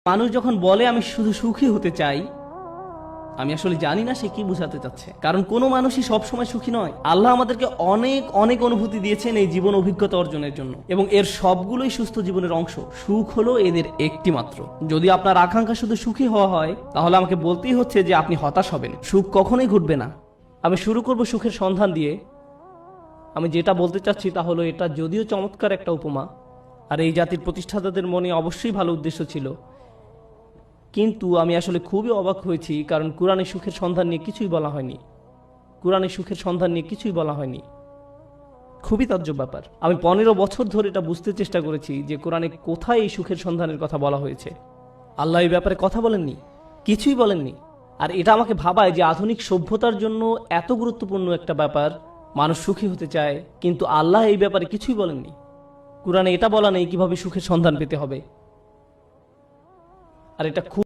মানুষ যখন বলে আমি শুধু সুখী হতে চাই, আমি আসলে জানি না সে কি বোঝাতে চাচ্ছে। কারণ কোনো মানুষই সবসময় সুখী নয়। আল্লাহ আমাদেরকে অনেক অনেক অনুভূতি দিয়েছেন এই জীবন অভিজ্ঞতা অর্জনের জন্য, এবং এর সবগুলোই সুস্থ জীবনের অংশ। সুখ হলো এদের একটি মাত্র। যদি আপনার আকাঙ্ক্ষা শুধু সুখী হওয়া হয়, তাহলে আমাকে বলতেই হচ্ছে যে আপনি হতাশ হবেন। সুখ কখনোই ঘটবে না। আমি শুরু করব সুখের সন্ধান দিয়ে। আমি যেটা বলতে চাচ্ছি তা হলো, এটা যদিও চমৎকার একটা উপমা, আর এই জাতির প্রতিষ্ঠাতাদের মনে অবশ্যই ভালো উদ্দেশ্য ছিল, কিন্তু আমি আসলে খুবই অবাক হয়েছি, কারণ কোরআনে সুখের সন্ধান নিয়ে কিছুই বলা হয়নি। কোরআনে সুখের সন্ধান নিয়ে কিছুই বলা হয়নি। খুবই তাজ্জব ব্যাপার। আমি 15 বছর ধরে এটা বুঝতে চেষ্টা করেছি যে কোরআনে কোথায় এই সুখের সন্ধানের কথা বলা হয়েছে। আল্লাহ এই ব্যাপারে কথা বলেননি, কিছুই বলেননি। আর এটা আমাকে ভাবায় যে আধুনিক সভ্যতার জন্য এত গুরুত্বপূর্ণ একটা ব্যাপার, মানুষ সুখী হতে চায়, কিন্তু আল্লাহ এই ব্যাপারে কিছুই বলেননি। কোরআনে এটা বলা নেই কিভাবে সুখের সন্ধান পেতে হবে। আর এটা খুব